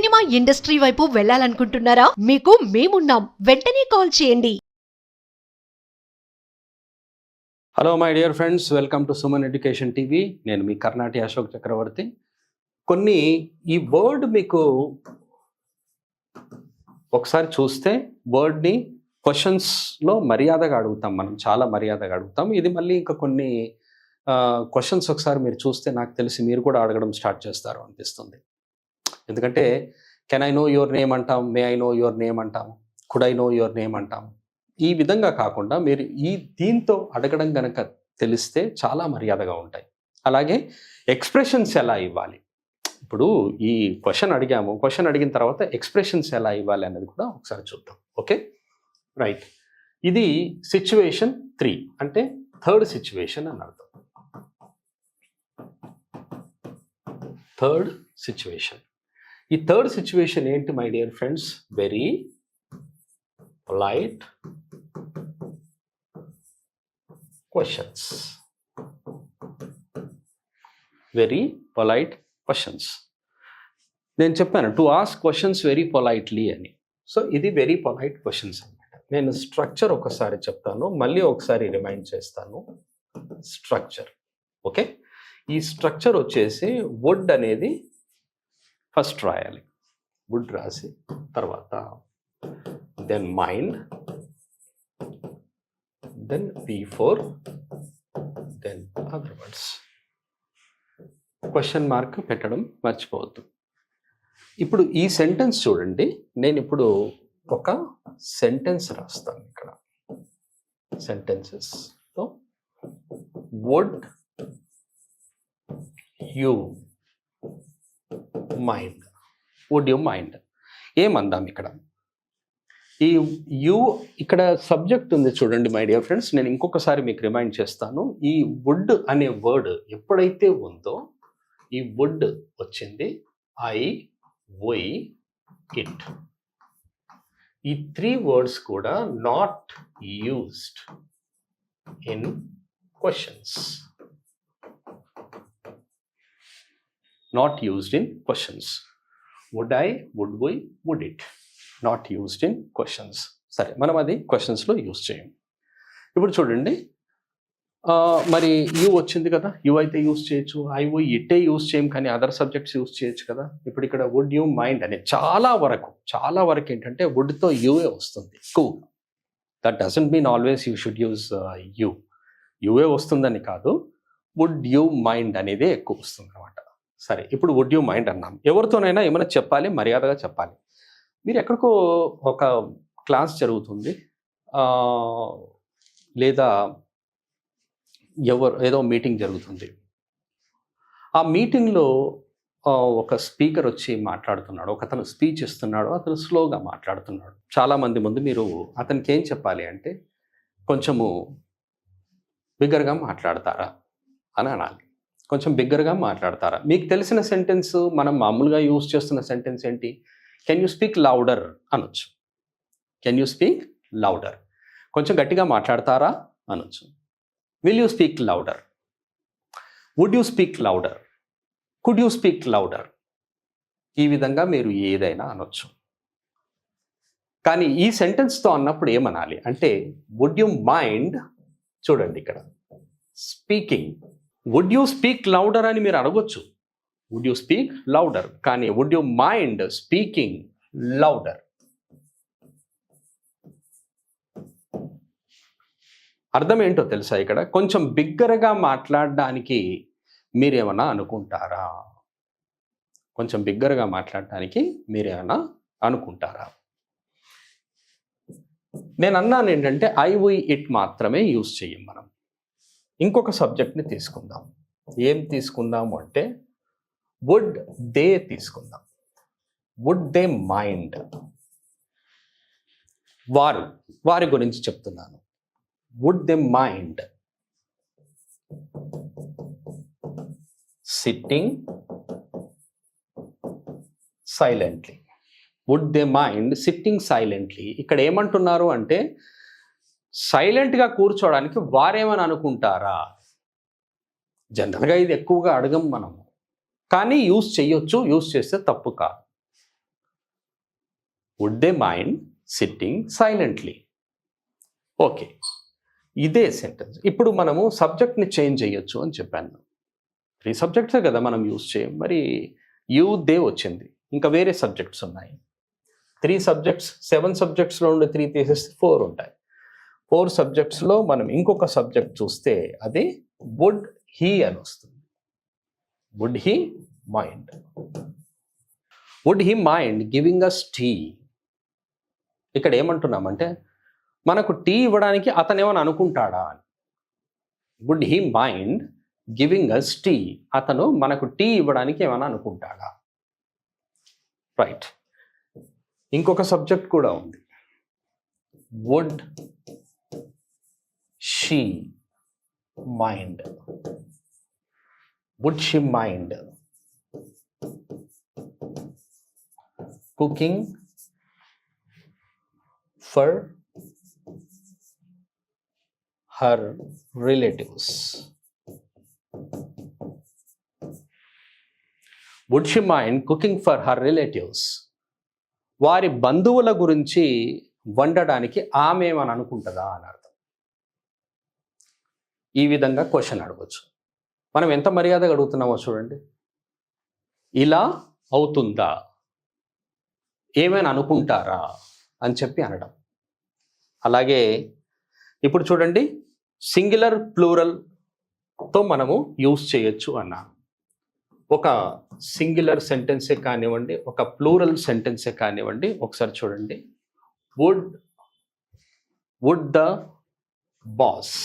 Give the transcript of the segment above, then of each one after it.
Cinema industry వైపు వెళ్ళాలనుకుంటున్నారా? మీకు మేమున్నాం. వెంటనే కాల్ చేయండి. Hello my dear friends, welcome to Suman education TV. నేను మీ కర్ణాటి అశోక్ చక్రవర్తి. ఈ వర్డ్ మీకు ఒకసారి చూస్తే వర్డ్ని క్వశ్చన్స్లో మర్యాదగా అడుగుతాం, మనం చాలా మర్యాదగా అడుగుతాం. ఇది మళ్ళీ ఇంకా కొన్ని క్వశ్చన్స్ ఒకసారి మీరు చూస్తే నాకు తెలిసి మీరు కూడా అడగడం స్టార్ట్ చేస్తారు అనిపిస్తుంది. ఎందుకంటే can I know your name అంటాం, may I know your name అంటాం, could I know your name అంటాం. ఈ విధంగా కాకుండా మీరు దీంతో అడగడం కనుక తెలిస్తే చాలా మర్యాదగా ఉంటాయి. అలాగే ఎక్స్ప్రెషన్స్ ఎలా ఇవ్వాలి, ఇప్పుడు ఈ క్వశ్చన్ అడిగాము, క్వశ్చన్ అడిగిన తర్వాత ఎక్స్ప్రెషన్స్ ఎలా ఇవ్వాలి అనేది కూడా ఒకసారి చూద్దాం. Okay, right. ఇది సిచ్యువేషన్ 3, అంటే థర్డ్ సిచ్యువేషన్ అని అర్థం. Third situation. ఈ థర్డ్ సిచ్యువేషన్ ఏంటి my dear friends? Very polite questions. Very polite questions. నేను చెప్పాను to ask questions very politely అని. సో ఇది వెరీ పొలైట్ క్వశ్చన్స్ అనమాట. నేను స్ట్రక్చర్ ఒకసారి చెప్తాను, మళ్ళీ ఒకసారి రిమైండ్ చేస్తాను. Structure, okay. ఈ స్ట్రక్చర్ వచ్చేసి వుడ్ అనేది ఫస్ట్ రాయాలి. వుడ్ రాసి తర్వాత then mind, then before, then other words. Question mark పెట్టడం మర్చిపోవద్దు. ఇప్పుడు ఈ సెంటెన్స్ చూడండి. నేను ఇప్పుడు ఒక సెంటెన్స్ రాస్తాను ఇక్కడ. Sentences. So would you mind, would you mind. ఏమందాం ఇక్కడ? ఈ యూ ఇక్కడ సబ్జెక్ట్ ఉంది చూడండి మై డియర్ ఫ్రెండ్స్. నేను ఇంకొకసారి మీకు రిమైండ్ చేస్తాను. ఈ వుడ్ అనే వర్డ్ ఎప్పుడైతే ఉందో, ఈ వుడ్ వచ్చింది ఐ, వై, ఇట్. ఈ 3 వర్డ్స్ కూడా not used in questions. Not used in questions. Would I, would we, would it. Not used in questions. సరే, మనం అది క్వశ్చన్స్లో యూజ్ చేయం. ఇప్పుడు చూడండి, మరి యూ వచ్చింది కదా, యూ అయితే యూజ్ చేయొచ్చు, ఐ వై ఇట్టే యూజ్ చేయం, కానీ అదర్ సబ్జెక్ట్స్ యూజ్ చేయొచ్చు కదా. ఇప్పుడు ఇక్కడ వుడ్ యూ మైండ్ అనే చాలా వరకు ఏంటంటే వుడ్తో యూఏ వస్తుంది ఎక్కువగా. That doesn't mean always you should use you. You వస్తుందని కాదు, వుడ్ యూ మైండ్ అనేదే ఎక్కువ వస్తుంది అనమాట. సరే, ఇప్పుడు వుడ్ యూ మైండ్ అన్నాం. ఎవరితోనైనా ఏమైనా చెప్పాలి, మర్యాదగా చెప్పాలి. మీరు ఎక్కడికో ఒక క్లాస్ జరుగుతుంది, లేదా ఏదో మీటింగ్ జరుగుతుంది. ఆ మీటింగ్లో ఒక స్పీకర్ వచ్చి మాట్లాడుతున్నాడు, అతను స్పీచ్ ఇస్తున్నాడు, అతను స్లోగా మాట్లాడుతున్నాడు. చాలామంది ముందు మీరు అతనికి ఏం చెప్పాలి అంటే, కొంచెము బిగ్గరగా మాట్లాడతారా అని అనాలి. కొంచెం బిగ్గరగా మాట్లాడతారా. మీకు తెలిసిన సెంటెన్స్, మనం మామూలుగా యూజ్ చేస్తున్న సెంటెన్స్ ఏంటి? కెన్ యూ స్పీక్ లౌడర్ అనొచ్చు. Can you speak louder. కొంచెం గట్టిగా మాట్లాడతారా అనొచ్చు. Will you speak louder? Would you speak louder? Could you speak louder? ఈ విధంగా మీరు ఏదైనా అనొచ్చు. కానీ ఈ సెంటెన్స్తో అన్నప్పుడు ఏమనాలి అంటే, వుడ్ యూ మైండ్, చూడండి ఇక్కడ speaking. Would you speak louder అని మీరు అడగొచ్చు, వుడ్ యూ స్పీక్ లౌడర్. కానీ would you mind speaking louder? అర్థం ఏంటో తెలుసా? ఇక్కడ కొంచెం బిగ్గరగా మాట్లాడడానికి మీరేమన్నా అనుకుంటారా? కొంచెం బిగ్గరగా మాట్లాడడానికి మీరేమన్నా అనుకుంటారా? నేను అన్నాను ఏంటంటే ఐ వై ఇట్ మాత్రమే యూజ్ చేయం మనం. ఇంకొక సబ్జెక్ట్ని తీసుకుందాం. ఏం తీసుకుందాము అంటే వుడ్ దే తీసుకుందాం. వుడ్ దే మైండ్, వారి గురించి చెప్తున్నాను. Would they mind sitting silently? Would they mind sitting silently. ఇక్కడ ఏమంటున్నారు అంటే, సైలెంట్గా కూర్చోవడానికి వారేమని అనుకుంటారా? జనరల్గా ఇది ఎక్కువగా అడగం మనము, కానీ యూస్ చేయొచ్చు, యూస్ చేస్తే తప్పు కాదు. Would they mind sitting silently. Okay, ఇదే సెంటెన్స్. ఇప్పుడు మనము సబ్జెక్ట్ని చేంజ్ చేయొచ్చు అని చెప్పాను. 3 సబ్జెక్ట్సే కదా మనం యూజ్ చేయం. మరి యూ దే వచ్చింది, ఇంకా వేరే సబ్జెక్ట్స్ ఉన్నాయి. 3 సబ్జెక్ట్స్, 7 సబ్జెక్ట్స్లో ఉండే 3 తీసేస్తే 4 ఉంటాయి. 4 సబ్జెక్ట్స్లో మనం ఇంకొక సబ్జెక్ట్ చూస్తే అది వుడ్ హీ అని వస్తుంది. Would he mind, would he mind giving us tea. ఇక్కడ ఏమంటున్నామంటే మనకు టీ ఇవ్వడానికి అతను ఏమని అనుకుంటాడా అని. Would he mind giving us tea, అతను మనకు టీ ఇవ్వడానికి ఏమైనా అనుకుంటాడా. రైట్, ఇంకొక సబ్జెక్ట్ కూడా ఉంది. Would she mind, would she mind cooking for her relatives. Would she mind cooking for her relatives? వారి బంధువుల గురించి వండడానికి ఆమె ఏమని అనుకుంటుందా అని అర్థం. ఈ విధంగా క్వశ్చన్ అడగవచ్చు. మనం ఎంత మర్యాదగా అడుగుతున్నామో చూడండి. ఇలా అవుతుందా, ఏమైనా అనుకుంటారా అని చెప్పి అనడం. అలాగే ఇప్పుడు చూడండి, సింగులర్ ప్లూరల్తో మనము యూజ్ చేయొచ్చు అన్నాను. ఒక సింగులర్ సెంటెన్సే కానివ్వండి, ఒక ప్లూరల్ సెంటెన్సే కానివ్వండి, ఒకసారి చూడండి. Would the boss,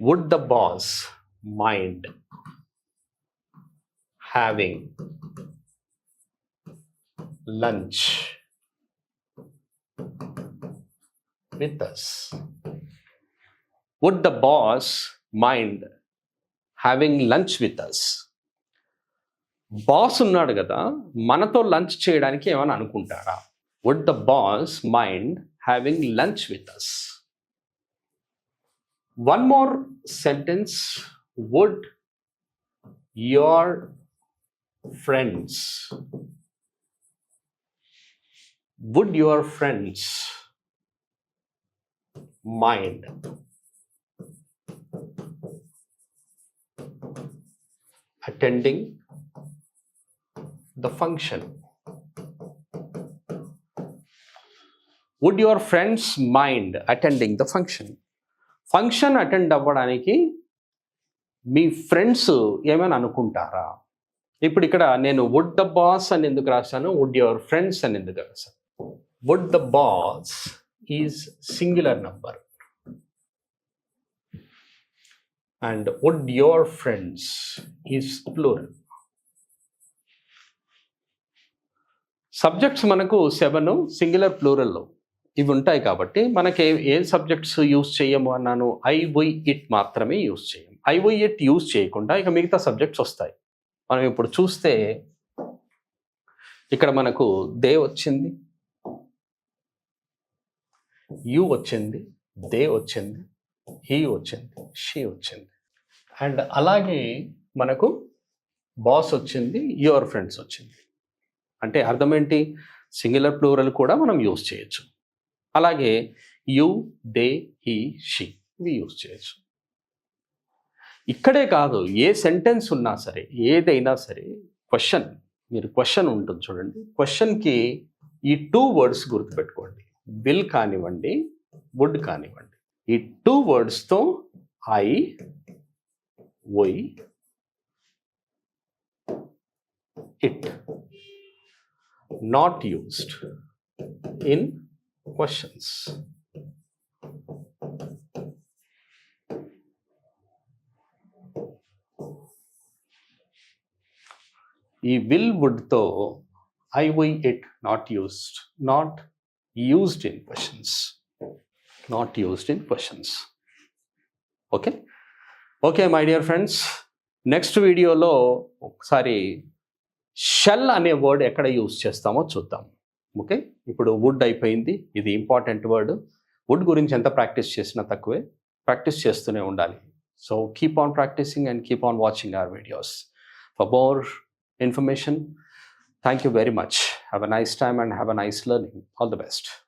would the boss mind having lunch with us? Would the boss mind having lunch with us? Boss ఉన్నాడు కదా, మనతో లంచ్ చేయడానికి ఏమైనా అనుకుంటారా? Would the boss mind having lunch with us? One more sentence. Would your friends, would your friends mind attending the function? Would your friends mind attending the function? Function attend అవ్వడానికి మీ friends ఏమైనా అనుకుంటారా? ఇప్పుడు ఇక్కడ నేను would the boss అని ఎందుకు రాశాను, would your friends అని ఎందుకు రాశాను? Would the boss is singular number and would your friends is plural. Subjects మనకు 7 సింగులర్ ప్లూరల్లో ఇవి ఉంటాయి కాబట్టి మనకి ఏ సబ్జెక్ట్స్ యూజ్ చేయము అన్నాను, ఐ వై ఇట్ మాత్రమే యూజ్ చేయము. ఐ వై ఇట్ యూజ్ చేయకుండా ఇక మిగతా సబ్జెక్ట్స్ వస్తాయి. మనం ఇప్పుడు చూస్తే ఇక్కడ మనకు దే వచ్చింది, యూ వచ్చింది, దే వచ్చింది, హీ వచ్చింది, షీ వచ్చింది. అండ్ అలాగే మనకు బాస్ వచ్చింది, యువర్ ఫ్రెండ్స్ వచ్చింది. అంటే అర్థం ఏంటి, సింగులర్ ప్లూరల్ కూడా మనం యూజ్ చేయొచ్చు. అలాగే యూ, దే, హీ, షీ ఇవి యూజ్ చేయొచ్చు. ఇక్కడే కాదు, ఏ సెంటెన్స్ ఉన్నా సరే, ఏదైనా సరే క్వశ్చన్, మీరు క్వశ్చన్ ఉంటుంది చూడండి, క్వశ్చన్కి ఈ 2 words గుర్తుపెట్టుకోండి. విల్ కానివ్వండి, వుడ్ కానివ్వండి, ఈ 2 wordsతో I, we, it not used in questions. ఈ విల్, వుడ్తో I, we, it not used in questions, not used in questions. Okay my dear friends, next వీడియోలో ఒకసారి షెల్ అనే వర్డ్ ఎక్కడ యూజ్ చేస్తామో చూద్దాం. ఓకే, ఇప్పుడు వుడ్ అయిపోయింది, ఇది ఇంపార్టెంట్ వర్డ్. వుడ్ గురించి ఎంత ప్రాక్టీస్ చేసినా తక్కువే, ప్రాక్టీస్ చేస్తూనే ఉండాలి. So keep on practising and keep on watching our videos for more information. Thank you very much. Have a nice time and have a nice learning. All the best.